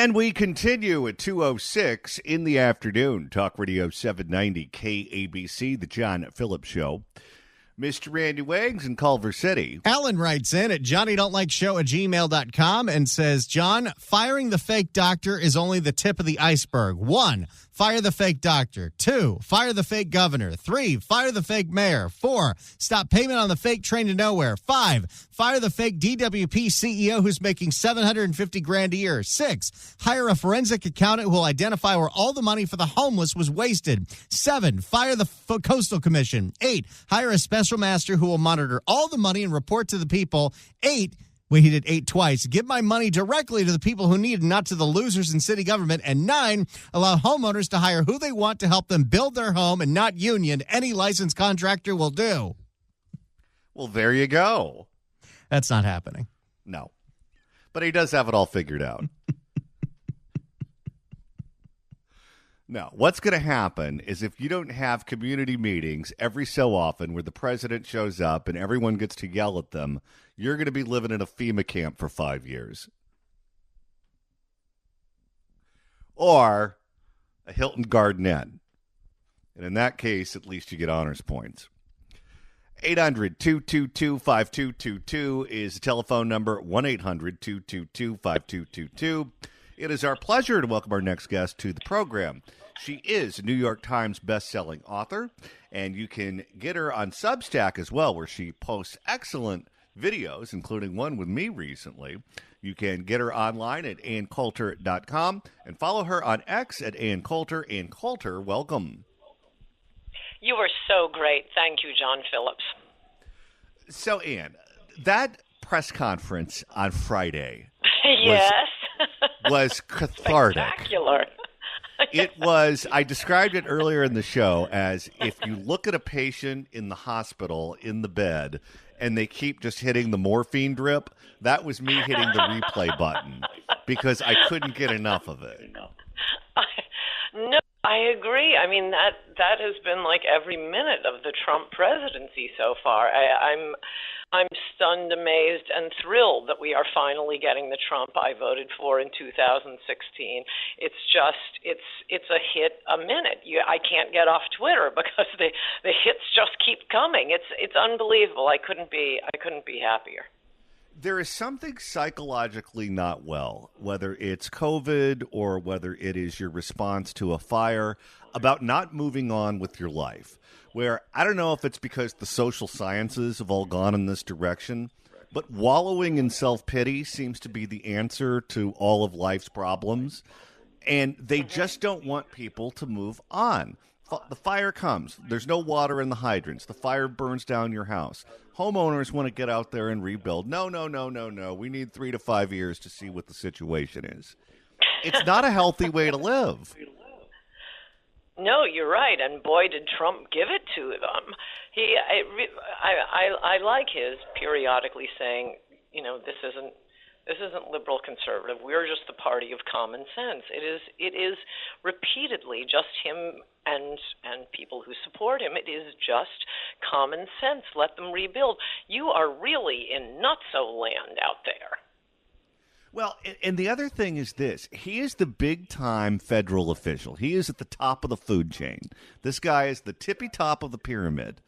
And we continue at 2:06 in the afternoon. Talk Radio 790 KABC, the John Phillips Show. Mr. Randy Wags in Culver City. Alan writes in at johnnydon'tlikeshow@gmail.com and says, John, firing the fake doctor is only the tip of the iceberg. 1, fire the fake doctor. 2, fire the fake governor. 3, fire the fake mayor. 4, stop payment on the fake train to nowhere. 5, fire the fake DWP CEO who's making $750,000 a year. 6, hire a forensic accountant who will identify where all the money for the homeless was wasted. 7, fire the Coastal Commission. 8, hire a special master who will monitor all the money and report to the people. 8, he did 8 twice. Give my money directly to the people who need it, not to the losers in city government. And 9, allow homeowners to hire who they want to help them build their home and not union. Any licensed contractor will do. Well, there you go. That's not happening. No. But he does have it all figured out. No, what's going to happen is if you don't have community meetings every so often where the president shows up and everyone gets to yell at them, you're going to be living in a FEMA camp for 5 years. Or a Hilton Garden Inn. And in that case, at least you get honors points. 800-222-5222 is the telephone number, 1-800-222-5222. It is our pleasure to welcome our next guest to the program. She is a New York Times best-selling author, and you can get her on Substack as well, where she posts excellent videos, including one with me recently. You can get her online at AnnCoulter.com and follow her on X at Ann Coulter. Ann Coulter, welcome. You are so great. Thank you, John Phillips. So, Ann, that press conference on Friday yes. was cathartic. Spectacular. It was, I described it earlier in the show as if you look at a patient in the hospital in the bed and they keep just hitting the morphine drip, that was me hitting the replay button because I couldn't get enough of it. No, I agree. I mean, that has been like every minute of the Trump presidency so far. I'm stunned, amazed, and thrilled that we are finally getting the Trump I voted for in 2016. It's just, it's a hit a minute. I can't get off Twitter because the hits just keep coming. It's unbelievable. I couldn't be happier. There is something psychologically not well, whether it's COVID or whether it is your response to a fire, about not moving on with your life. Where I don't know if it's because the social sciences have all gone in this direction, but wallowing in self-pity seems to be the answer to all of life's problems. And they just don't want people to move on. The fire comes. There's no water in the hydrants. The fire burns down your house. Homeowners want to get out there and rebuild. No. We need 3 to 5 years to see what the situation is. It's not a healthy way to live. No, you're right, and boy, did Trump give it to them. I like his periodically saying, this isn't liberal conservative. We're just the party of common sense. It is repeatedly just him and people who support him. It is just common sense. Let them rebuild. You are really in nutso land out there. Well, and the other thing is this. He is the big-time federal official. He is at the top of the food chain. This guy is the tippy top of the pyramid.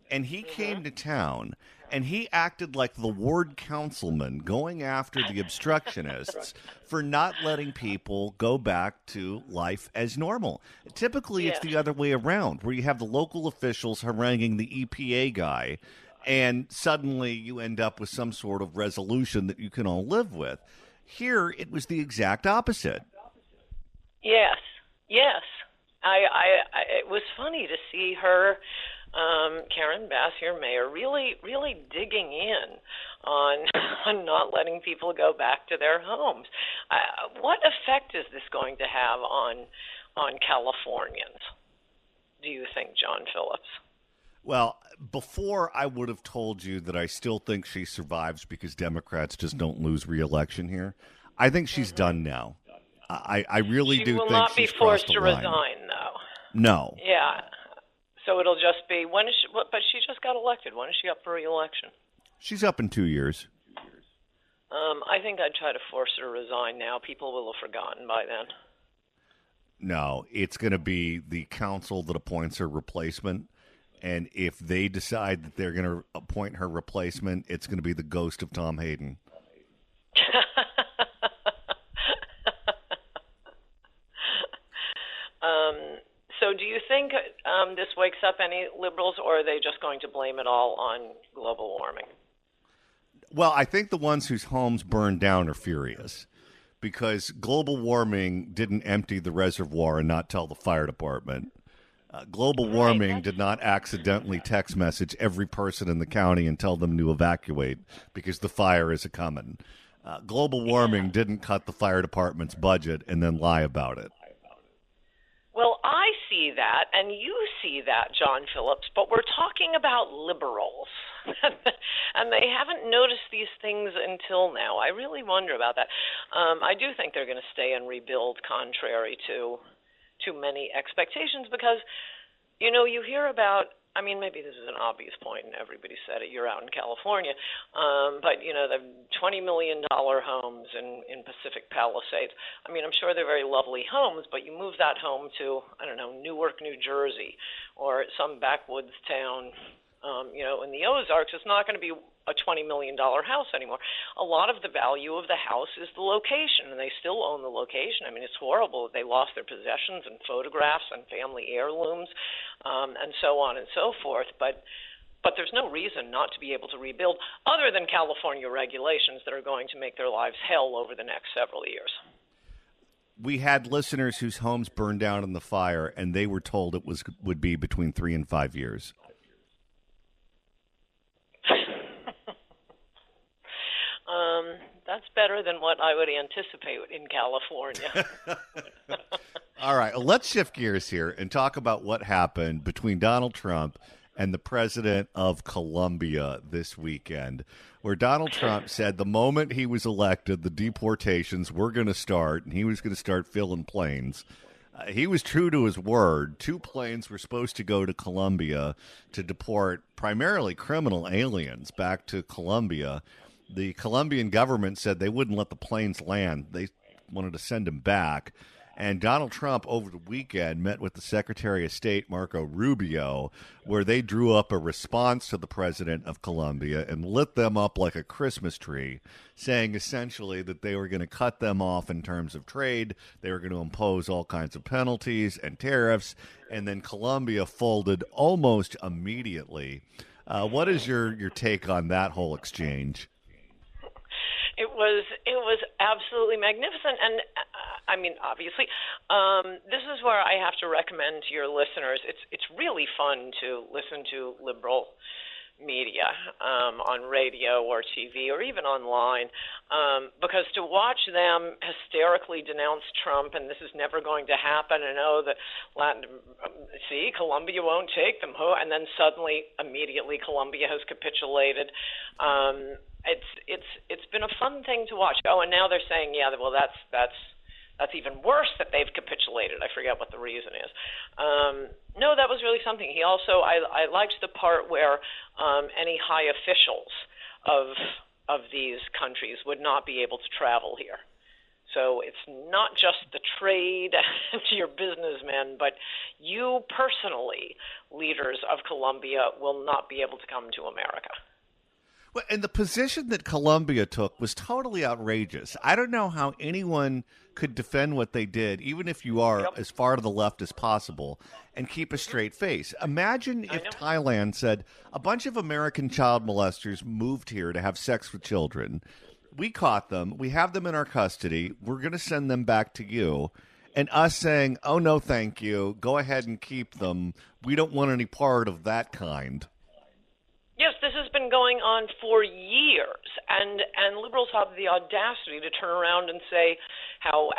And he came to town, and he acted like the ward councilman going after the obstructionists for not letting people go back to life as normal. Typically, it's the other way around, where you have the local officials haranguing the EPA guy, and suddenly you end up with some sort of resolution that you can all live with. Here, it was the exact opposite. Yes. It was funny to see her, Karen Bass, your mayor, really digging in on not letting people go back to their homes. What effect is this going to have on Californians, do you think, John Phillips? Well, before I would have told you that I still think she survives because Democrats just don't lose re-election here. I think she's done now. I really do think she's She will not be forced to line. resign, though. No. Yeah. So it'll just be, when is she, but she just got elected. When is she up for re-election? She's up in 2 years. I think I'd try to force her to resign now. People will have forgotten by then. No, it's going to be the council that appoints her replacement. And if they decide that they're going to appoint her replacement, it's going to be the ghost of Tom Hayden. So do you think this wakes up any liberals, or are they just going to blame it all on global warming? Well, I think the ones whose homes burned down are furious because global warming didn't empty the reservoir and not tell the fire department. Global warming did not accidentally text message every person in the county and tell them to evacuate because the fire is a-coming. Global warming didn't cut the fire department's budget and then lie about it. Well, I see that, and you see that, John Phillips, but we're talking about liberals, and they haven't noticed these things until now. I really wonder about that. I do think they're going to stay and rebuild contrary to many expectations because, you know, you hear about, I mean, maybe this is an obvious point, and everybody said it. You're out in California, but you know the $20 million homes in Pacific Palisades. I mean, I'm sure they're very lovely homes, but you move that home to, I don't know, Newark, New Jersey, or some backwoods town, you know, in the Ozarks. It's not going to be a $20 million house anymore. A lot of the value of the house is the location, and they still own the location. I mean, it's horrible that they lost their possessions and photographs and family heirlooms, and so on and so forth. But there's no reason not to be able to rebuild other than California regulations that are going to make their lives hell over the next several years. We had listeners whose homes burned down in the fire, and they were told it would be between 3 and 5 years. That's better than what I would anticipate in California. All right, let's shift gears here and talk about what happened between Donald Trump and the president of Colombia this weekend, where Donald Trump said the moment he was elected, the deportations were going to start, and he was going to start filling planes. He was true to his word. 2 planes were supposed to go to Colombia to deport primarily criminal aliens back to Colombia. The Colombian government said they wouldn't let the planes land. They wanted to send them back. And Donald Trump, over the weekend, met with the Secretary of State, Marco Rubio, where they drew up a response to the president of Colombia and lit them up like a Christmas tree, saying essentially that they were going to cut them off in terms of trade. They were going to impose all kinds of penalties and tariffs. And then Colombia folded almost immediately. What is your take on that whole exchange? It was absolutely magnificent, and I mean, obviously, this is where I have to recommend to your listeners. It's really fun to listen to liberal media on radio or TV or even online, because to watch them hysterically denounce Trump and this is never going to happen, and Colombia won't take them, and then suddenly, immediately, Colombia has capitulated. It's been a fun thing to watch. Oh, and now they're saying, yeah, well, that's even worse that they've capitulated. I forget what the reason is. No, that was really something. He also, I liked the part where any high officials of these countries would not be able to travel here. So it's not just the trade to your businessmen, but you personally, leaders of Colombia, will not be able to come to America. Well, and the position that Colombia took was totally outrageous. I don't know how anyone could defend what they did, even if you are as far to the left as possible, and keep a straight face. Imagine if Thailand said, a bunch of American child molesters moved here to have sex with children. We caught them. We have them in our custody. We're going to send them back to you. And us saying, oh, no, thank you. Go ahead and keep them. We don't want any part of that kind. Yes, this has been going on for years, and liberals have the audacity to turn around and say how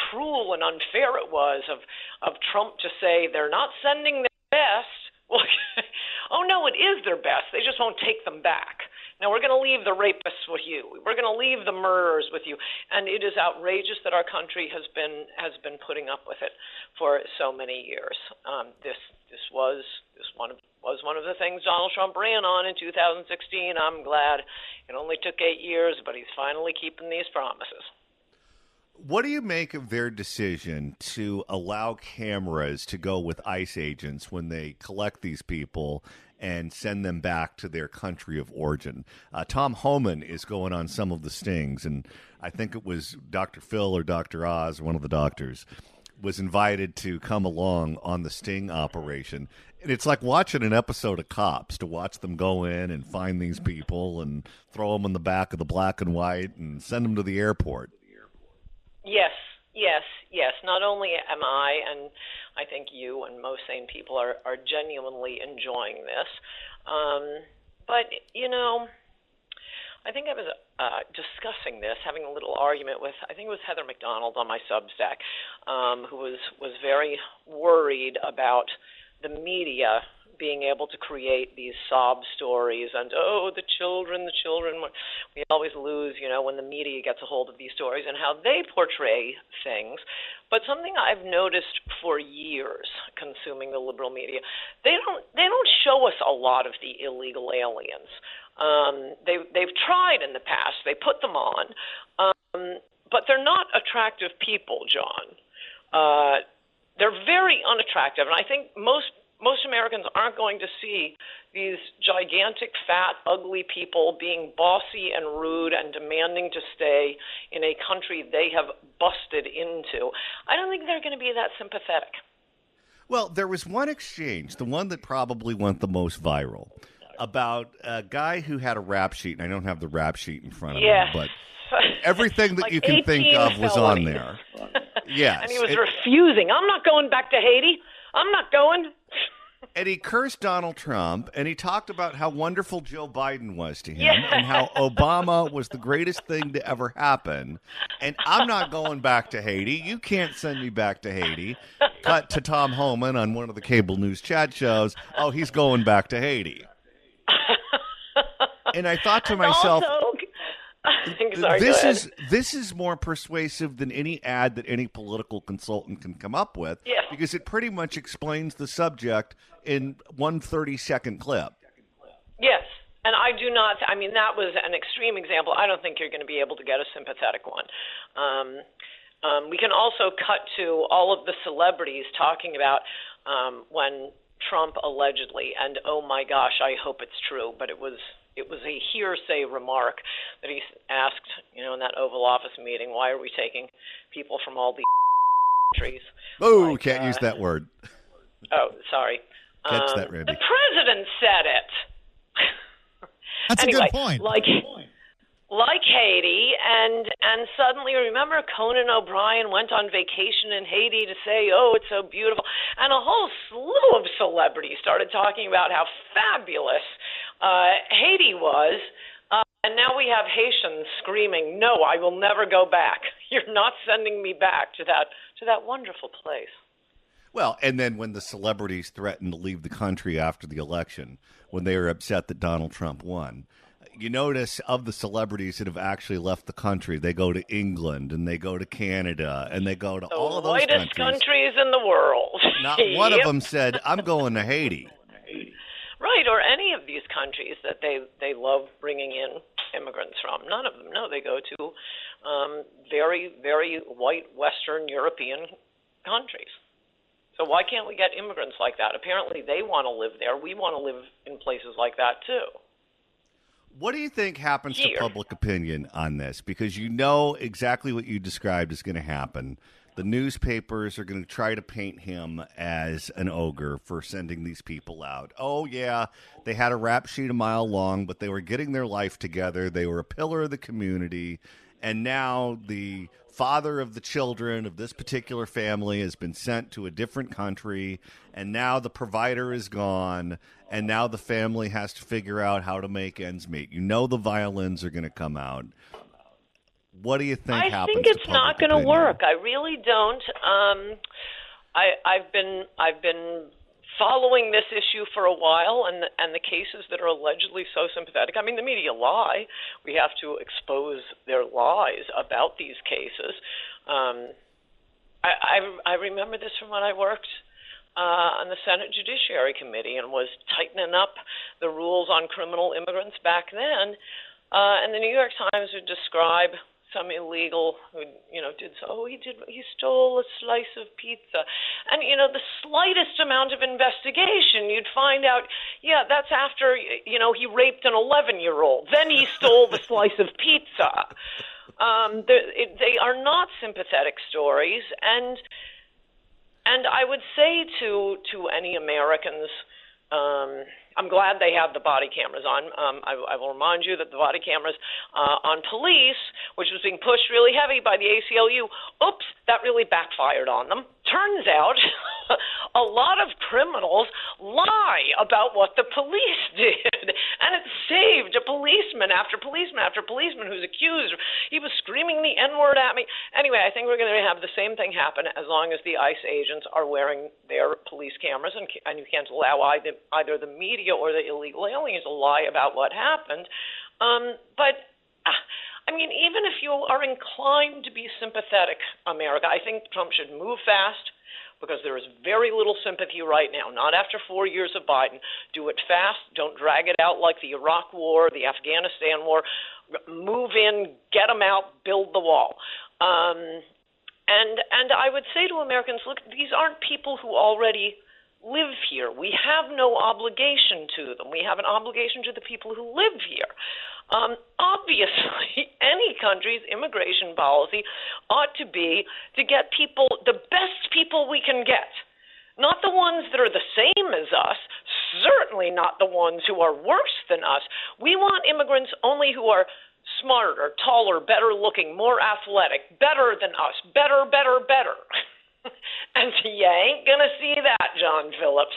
cruel and unfair it was of Trump to say they're not sending their best. Well, oh no, it is their best. They just won't take them back. Now, we're going to leave the rapists with you. We're going to leave the murderers with you. And it is outrageous that our country has been putting up with it for so many years. This was one of the things Donald Trump ran on in 2016. I'm glad it only took 8 years, but he's finally keeping these promises. What do you make of their decision to allow cameras to go with ICE agents when they collect these people and send them back to their country of origin? Tom Homan is going on some of the stings, and I think it was Dr. Phil or Dr. Oz, one of the doctors, was invited to come along on the sting operation. And it's like watching an episode of Cops, to watch them go in and find these people and throw them in the back of the black and white and send them to the airport. Yes. Not only am I, and I think you and most sane people are genuinely enjoying this, but, I think I was discussing this, having a little argument with, I think it was Heather McDonald on my Substack, who was very worried about the media being able to create these sob stories and, the children. We always lose, when the media gets a hold of these stories and how they portray things. But something I've noticed for years consuming the liberal media, they don't show us a lot of the illegal aliens. They've tried in the past. They put them on, but they're not attractive people, John. They're very unattractive, and I think most Americans aren't going to see these gigantic, fat, ugly people being bossy and rude and demanding to stay in a country they have busted into. I don't think they're going to be that sympathetic. Well, there was one exchange, the one that probably went the most viral, about a guy who had a rap sheet, and I don't have the rap sheet in front of me, but everything that like you can think of was on there. Yes. And he was refusing. I'm not going back to Haiti. I'm not going. And he cursed Donald Trump, and he talked about how wonderful Joe Biden was to him and how Obama was the greatest thing to ever happen. And I'm not going back to Haiti. You can't send me back to Haiti. Cut to Tom Homan on one of the cable news chat shows. Oh, he's going back to Haiti. And I thought to myself, this is more persuasive than any ad that any political consultant can come up with, because it pretty much explains the subject in one 30-second clip. Yes, and I do not. I mean, that was an extreme example. I don't think you're going to be able to get a sympathetic one. We can also cut to all of the celebrities talking about when Trump allegedly, and oh my gosh, I hope it's true, but it was a hearsay remark that he asked, in that Oval Office meeting, why are we taking people from all these countries? Oh, can't use that word. Oh, sorry. Catch that, Randy. The president said it. That's anyway, a good point. Like Haiti, and suddenly, remember, Conan O'Brien went on vacation in Haiti to say, oh, it's so beautiful, and a whole slew of celebrities started talking about how fabulous Haiti was, and now we have Haitians screaming, no, I will never go back. You're not sending me back to that wonderful place. Well, and then when the celebrities threatened to leave the country after the election, when they were upset that Donald Trump won, you notice of the celebrities that have actually left the country, they go to England and they go to Canada and they go to all of those countries. The whitest countries in the world. Not one of them said, I'm going to Haiti. Right, or any of these countries that they love bringing in immigrants from. None of them. No, they go to very, very white Western European countries. So why can't we get immigrants like that? Apparently they want to live there. We want to live in places like that too. What do you think happens to public opinion on this? Because you know exactly what you described is going to happen. The newspapers are going to try to paint him as an ogre for sending these people out. Oh, yeah, they had a rap sheet a mile long, but they were getting their life together. They were a pillar of the community. And now the father of the children of this particular family has been sent to a different country, and now the provider is gone, and now the family has to figure out how to make ends meet. You know the violins are going to come out. What do you think happens? I think it's not going to work. I really don't. I've been following this issue for a while, and the cases that are allegedly so sympathetic. I mean, the media lie. We have to expose their lies about these cases. I remember this from when I worked on the Senate Judiciary Committee and was tightening up the rules on criminal immigrants back then. And the New York Times would describe some illegal who, he stole a slice of pizza. And, the slightest amount of investigation, you'd find out, that's after, he raped an 11-year-old. Then he stole the slice of pizza. They are not sympathetic stories. And I would say to any Americans, I'm glad they have the body cameras on. I will remind you that the body cameras on police, which was being pushed really heavy by the ACLU, that really backfired on them. Turns out a lot of criminals lie about what the police did, and it saved a policeman after policeman after policeman who's accused. He was screaming the N-word at me. Anyway, I think we're going to have the same thing happen as long as the ICE agents are wearing their police cameras, and you can't allow either the media or the illegal aliens to lie about what happened. Even if you are inclined to be sympathetic, America, I think Trump should move fast because there is very little sympathy right now, not after 4 years of Biden. Do it fast. Don't drag it out like the Iraq War, the Afghanistan War. Move in, get them out, build the wall. And I would say to Americans, look, these aren't people who already live here. We have no obligation to them. We have an obligation to the people who live here. Obviously, any country's immigration policy ought to be to get people, the best people we can get, not the ones that are the same as us, certainly not the ones who are worse than us. We want immigrants only who are smarter, taller, better looking, more athletic, better than us, better. And you ain't going to see that, John Phillips.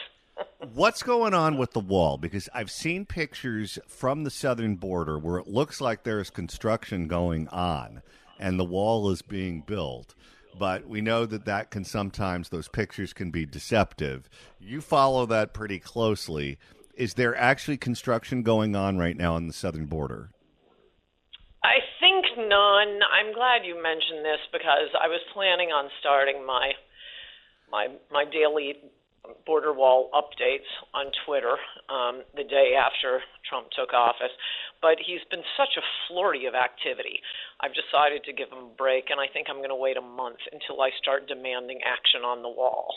What's going on with the wall? Because I've seen pictures from the southern border where it looks like there's construction going on and the wall is being built. But we know that can sometimes, those pictures can be deceptive. You follow that pretty closely. Is there actually construction going on right now on the southern border? I think none. I'm glad you mentioned this because I was planning on starting my daily border wall updates on Twitter the day after Trump took office. But he's been such a flurry of activity. I've decided to give him a break, and I think I'm going to wait a month until I start demanding action on the wall.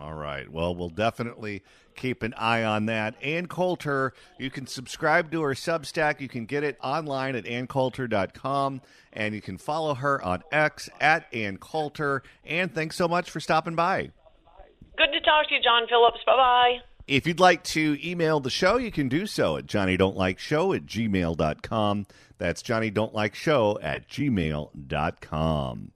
All right. Well, we'll definitely keep an eye on that. Ann Coulter, you can subscribe to her Substack. You can get it online at anncoulter.com, and you can follow her on X at Ann Coulter. Ann, thanks so much for stopping by. Good to talk to you, John Phillips. Bye-bye. If you'd like to email the show, you can do so at johnnydon'tlikeshow@gmail.com. That's johnnydon'tlikeshow@gmail.com.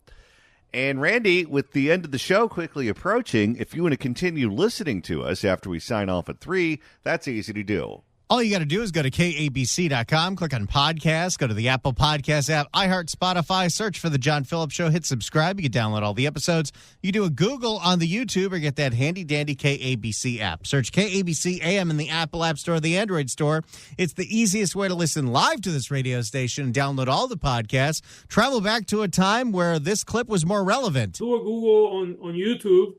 And Randy, with the end of the show quickly approaching, if you want to continue listening to us after we sign off at 3, that's easy to do. All you got to do is go to KABC.com, click on podcasts, go to the Apple Podcast app, iHeart, Spotify, search for The John Phillips Show, hit subscribe. You can download all the episodes. You do a Google on the YouTube or get that handy-dandy KABC app. Search KABC AM in the Apple App Store or the Android Store. It's the easiest way to listen live to this radio station and download all the podcasts. Travel back to a time where this clip was more relevant. Do a Google on YouTube.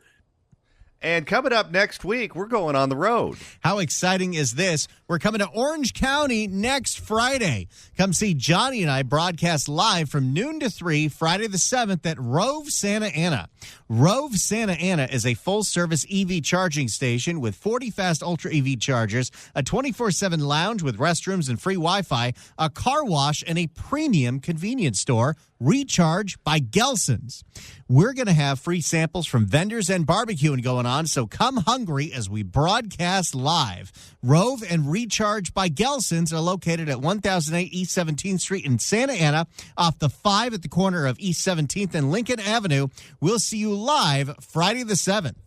And coming up next week, we're going on the road. How exciting is this? We're coming to Orange County next Friday. Come see Johnny and I broadcast live from noon to 3, Friday the 7th at Rove Santa Ana. Rove Santa Ana is a full-service EV charging station with 40 fast Ultra EV chargers, a 24/7 lounge with restrooms and free Wi-Fi, a car wash, and a premium convenience store. Recharge by Gelson's. We're going to have free samples from vendors and barbecuing going on, so come hungry as we broadcast live. Rove and Recharge by Gelson's are located at 1008 East 17th Street in Santa Ana, off the 5 at the corner of East 17th and Lincoln Avenue. We'll see you live Friday the 7th.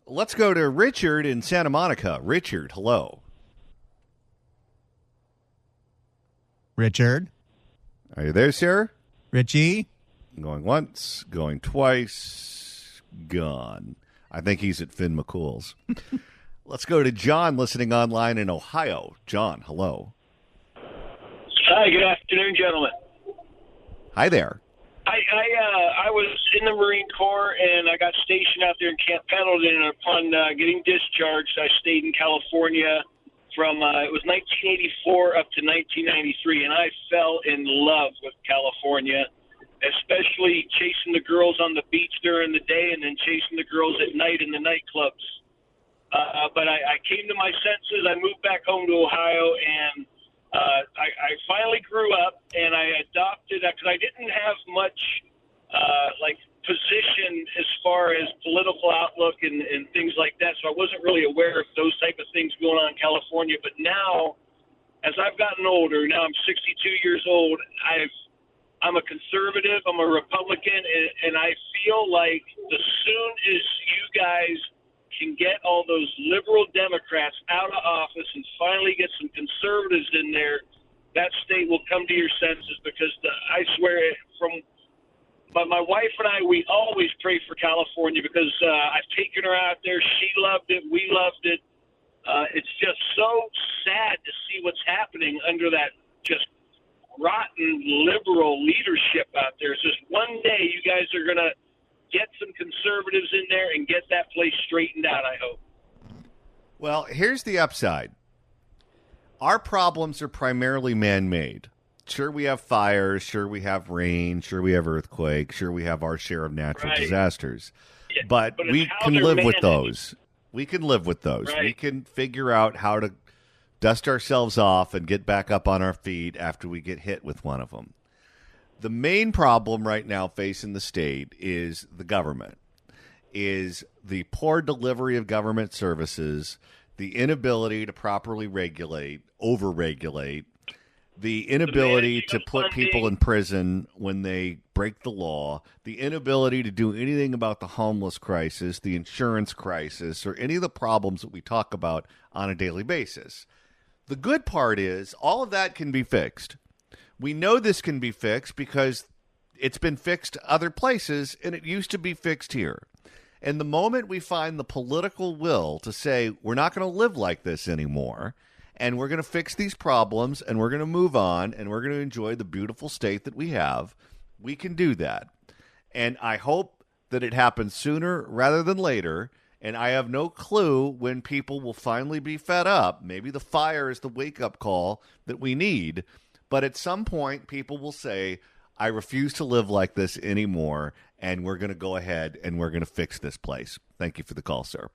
Let's go to Richard in Santa Monica. Richard, hello. Richard? Are you there, sir? Richie? Going once, going twice, gone. I think he's at Finn McCool's. Let's go to John listening online in Ohio. John, hello. Hi, good afternoon, gentlemen. Hi there. I was in the Marine Corps, and I got stationed out there in Camp Pendleton, and upon getting discharged, I stayed in California from, it was 1984 up to 1993, and I fell in love with California, especially chasing the girls on the beach during the day and then chasing the girls at night in the nightclubs. But I came to my senses. I moved back home to Ohio, and I finally grew up, and I adopted, because I didn't have much position as far as political outlook and things like that, so I wasn't really aware of those type of things going on in California. But now, as I've gotten older, now I'm 62 years old, I'm a conservative, I'm a Republican, and I feel like the soon as you guys can get all those liberal Democrats out of office and finally get some conservatives in there, that state will come to your senses, because I swear, my wife and I, we always pray for California, because I've taken her out there. She loved it. We loved it. It's just so sad to see what's happening under that just rotten liberal leadership out there. It's just one day you guys are going to get some conservatives in there and get that place straightened out, I hope. Well, here's the upside. Our problems are primarily man-made. Sure, we have fires. Sure, we have rain. Sure, we have earthquakes. Sure, we have our share of natural disasters. Yeah, but we can live with those. We can live with those. Right. We can figure out how to dust ourselves off and get back up on our feet after we get hit with one of them. The main problem right now facing the state is the government, is the poor delivery of government services, the inability to properly regulate, over-regulate, the inability to put people in prison when they break the law, the inability to do anything about the homeless crisis, the insurance crisis, or any of the problems that we talk about on a daily basis. The good part is all of that can be fixed. We know this can be fixed because it's been fixed other places, and it used to be fixed here. And the moment we find the political will to say we're not going to live like this anymore, and we're going to fix these problems, and we're going to move on, and we're going to enjoy the beautiful state that we have, we can do that. And I hope that it happens sooner rather than later, and I have no clue when people will finally be fed up. Maybe the fire is the wake-up call that we need, but at some point people will say, I refuse to live like this anymore, and we're going to go ahead and we're going to fix this place. Thank you for the call, sir.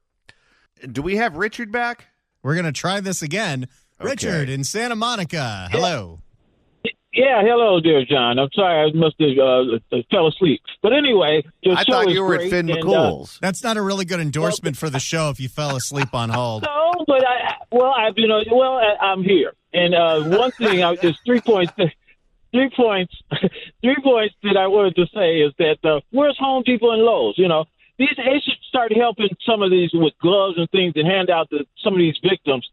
Do we have Richard back? We're going to try this again. Okay. Richard in Santa Monica. Hello. Yeah, hello, dear John. I'm sorry, I must have fell asleep. But anyway, your I show thought is you were great, at Finn and, McCool's. That's not a really good endorsement for the show if you fell asleep on hold. No, but I'm here. And one thing, there's 3 points. 3 points. 3 points that I wanted to say is that where's Home Depot and Lowe's? You know, they should start helping some of these with gloves and things and hand out to some of these victims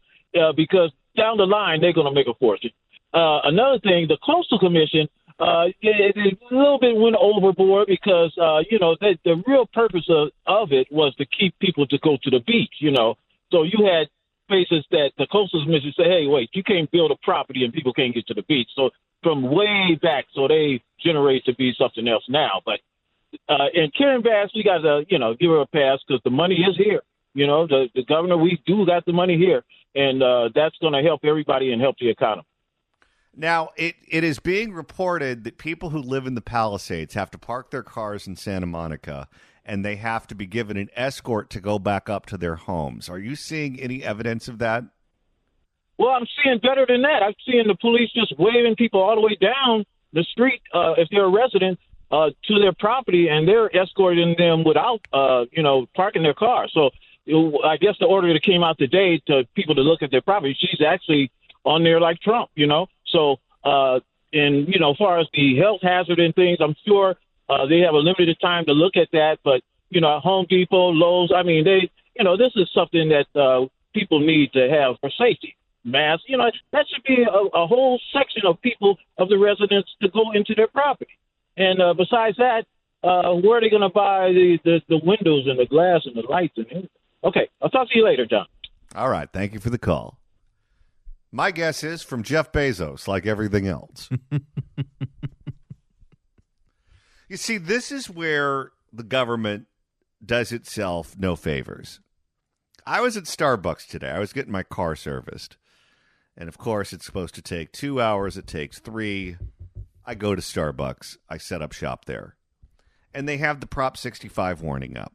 because down the line they're going to make a fortune. Another thing, the Coastal Commission, it a little bit went overboard because, the real purpose of it was to keep people to go to the beach, you know. So you had places that the Coastal Commission said, hey, wait, you can't build a property and people can't get to the beach. So from way back, so they generate to be something else now. But and Karen Bass, we got to, give her a pass because the money is here. You know, the governor, we do got the money here. And that's going to help everybody and help the economy. Now, it is being reported that people who live in the Palisades have to park their cars in Santa Monica, and they have to be given an escort to go back up to their homes. Are you seeing any evidence of that? Well, I'm seeing better than that. I'm seeing the police just waving people all the way down the street, if they're a resident, to their property, and they're escorting them without, parking their car. So I guess the order that came out today to people to look at their property, she's actually on there like Trump, So, as far as the health hazard and things, I'm sure they have a limited time to look at that. But, Home Depot, Lowe's, this is something that people need to have for safety. Masks, that should be a whole section of people, of the residents, to go into their property. And besides that, where are they going to buy the windows and the glass and the lights and everything? Okay, I'll talk to you later, John. All right. Thank you for the call. My guess is from Jeff Bezos, like everything else. You see, this is where the government does itself no favors. I was at Starbucks today. I was getting my car serviced. And, of course, it's supposed to take 2 hours. It takes 3. I go to Starbucks. I set up shop there. And they have the Prop 65 warning up.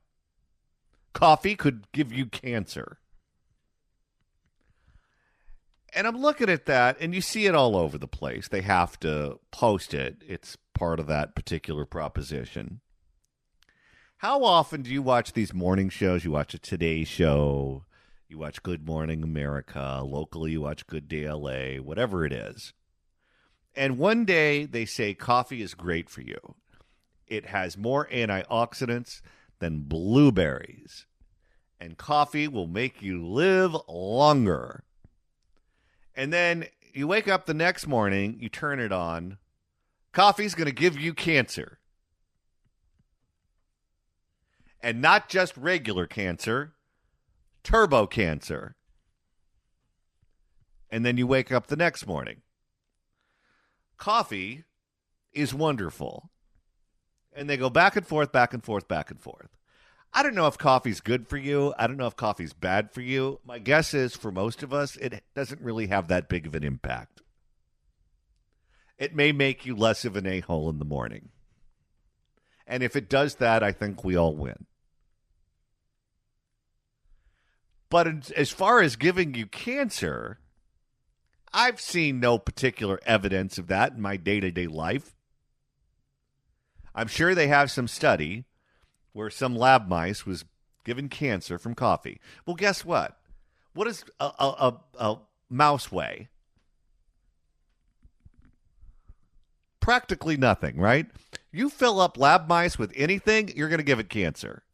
Coffee could give you cancer. And I'm looking at that, and you see it all over the place. They have to post it. It's part of that particular proposition. How often do you watch these morning shows? You watch a Today Show, you watch Good Morning America, locally you watch Good Day LA, whatever it is. And one day they say coffee is great for you. It has more antioxidants than blueberries. And coffee will make you live longer. And then you wake up the next morning, you turn it on. Coffee's going to give you cancer. And not just regular cancer, turbo cancer. And then you wake up the next morning. Coffee is wonderful. And they go back and forth, back and forth, back and forth. I don't know if coffee's good for you. I don't know if coffee's bad for you. My guess is for most of us, it doesn't really have that big of an impact. It may make you less of an a-hole in the morning. And if it does that, I think we all win. But as far as giving you cancer, I've seen no particular evidence of that in my day-to-day life. I'm sure they have some study where some lab mice was given cancer from coffee. Well, guess what? What does a mouse weigh? Practically nothing, right? You fill up lab mice with anything, you're going to give it cancer.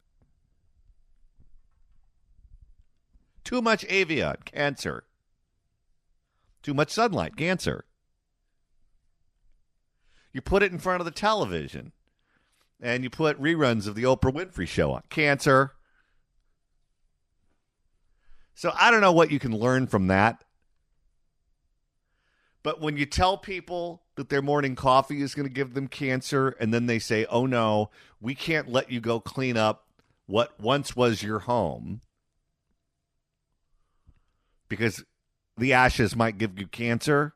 Too much avian, cancer. Too much sunlight, cancer. You put it in front of the television, and you put reruns of the Oprah Winfrey Show on. Cancer. So I don't know what you can learn from that. But when you tell people that their morning coffee is going to give them cancer, and then they say, oh no, we can't let you go clean up what once was your home because the ashes might give you cancer,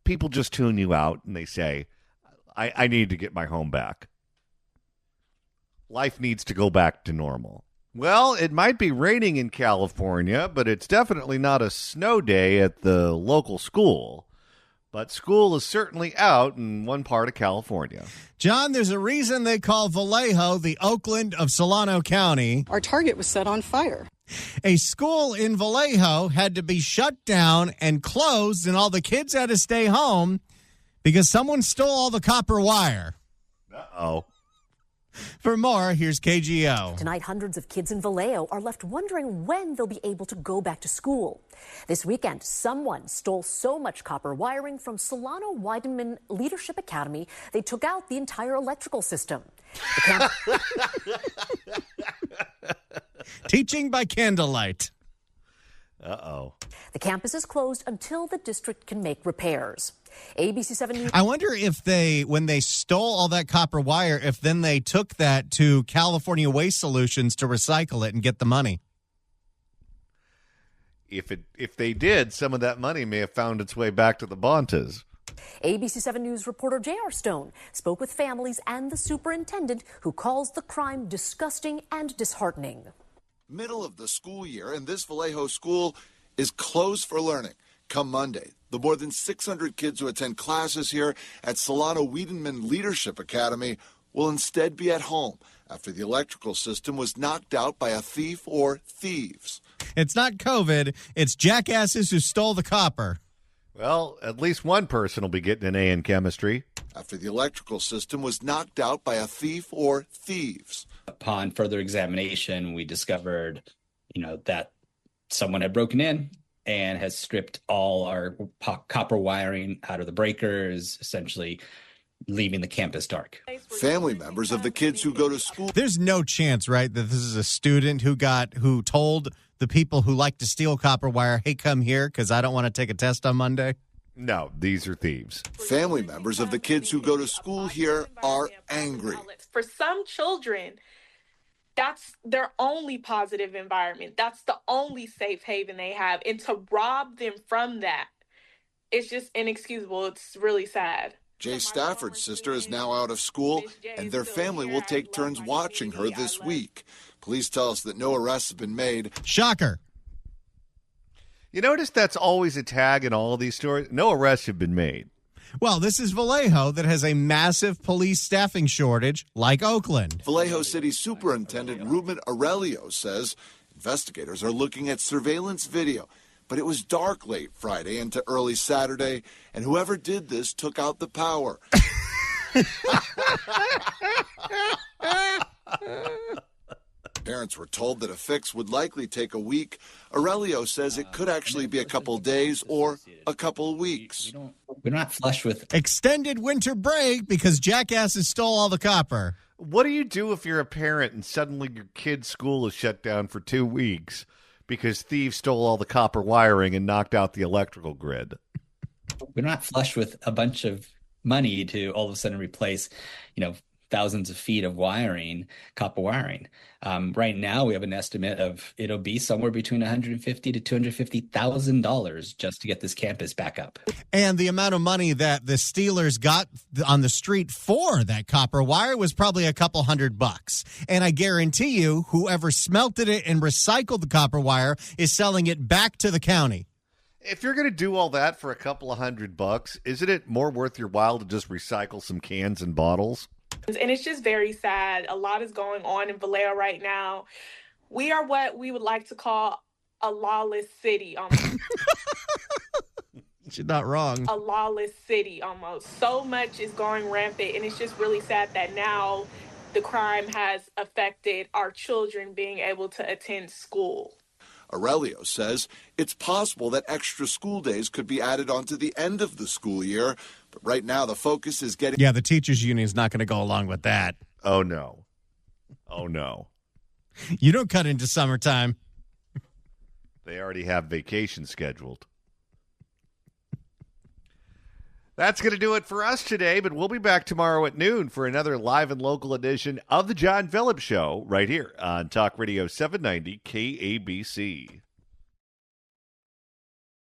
people just tune you out and they say, I need to get my home back. Life needs to go back to normal. Well, it might be raining in California, but it's definitely not a snow day at the local school. But school is certainly out in one part of California. John, there's a reason they call Vallejo the Oakland of Solano County. Our target was set on fire. A school in Vallejo had to be shut down and closed, and all the kids had to stay home because someone stole all the copper wire. Uh-oh. For more, here's KGO. Tonight, hundreds of kids in Vallejo are left wondering when they'll be able to go back to school. This weekend, someone stole so much copper wiring from Solano Weidenman Leadership Academy, they took out the entire electrical system. Teaching by candlelight. Uh-oh. The campus is closed until the district can make repairs. ABC 7 News. I wonder if when they stole all that copper wire, if then they took that to California Waste Solutions to recycle it and get the money. If they did, some of that money may have found its way back to the Bontas. ABC 7 News reporter J.R. Stone spoke with families and the superintendent who calls the crime disgusting and disheartening. Middle of the school year, and this Vallejo school is closed for learning. Come Monday, the more than 600 kids who attend classes here at Solano Weidenman Leadership Academy will instead be at home after the electrical system was knocked out by a thief or thieves. It's not COVID, it's jackasses who stole the copper. Well, at least one person will be getting an A in chemistry. After the electrical system was knocked out by a thief or thieves. Upon further examination, we discovered, that someone had broken in and has stripped all our copper wiring out of the breakers, essentially leaving the campus dark. Family members of the kids who go to school. There's no chance, right, that this is a student who told the people who like to steal copper wire, hey, come here because I don't want to take a test on Monday? No, these are thieves. Family members of the kids who go to school here are angry. For some children, that's their only positive environment. That's the only safe haven they have. And to rob them from that, it's just inexcusable. It's really sad. Jay Stafford's sister is now out of school, and their family will take turns watching her this week. Police tell us that no arrests have been made. Shocker. You notice that's always a tag in all of these stories? No arrests have been made. Well, this is Vallejo that has a massive police staffing shortage like Oakland. Vallejo City Superintendent Ruben Aurelio says investigators are looking at surveillance video. But it was dark late Friday into early Saturday, and whoever did this took out the power. Parents were told that a fix would likely take a week. Aurelio says it could actually be a couple days or a couple weeks. We're not flush with extended winter break because jackasses stole all the copper. What do you do if you're a parent and suddenly your kid's school is shut down for 2 weeks because thieves stole all the copper wiring and knocked out the electrical grid? We're not flush with a bunch of money to all of a sudden replace, thousands of feet of wiring, copper wiring. Right now, we have an estimate of it'll be somewhere between $150,000 to $250,000 just to get this campus back up. And the amount of money that the Steelers got on the street for that copper wire was probably a couple $100. And I guarantee you, whoever smelted it and recycled the copper wire is selling it back to the county. If you're going to do all that for a couple of $100, isn't it more worth your while to just recycle some cans and bottles? And it's just very sad. A lot is going on in Vallejo right now. We are what we would like to call a lawless city almost. You're not wrong. A lawless city almost. So much is going rampant, and it's just really sad that now the crime has affected our children being able to attend school. Aurelio says it's possible that extra school days could be added on to the end of the school year, but right now the focus is getting... Yeah, the teachers' union is not going to go along with that. Oh, no. Oh, no. You don't cut into summertime. They already have vacation scheduled. That's going to do it for us today, but we'll be back tomorrow at noon for another live and local edition of The John Phillips Show right here on Talk Radio 790 KABC.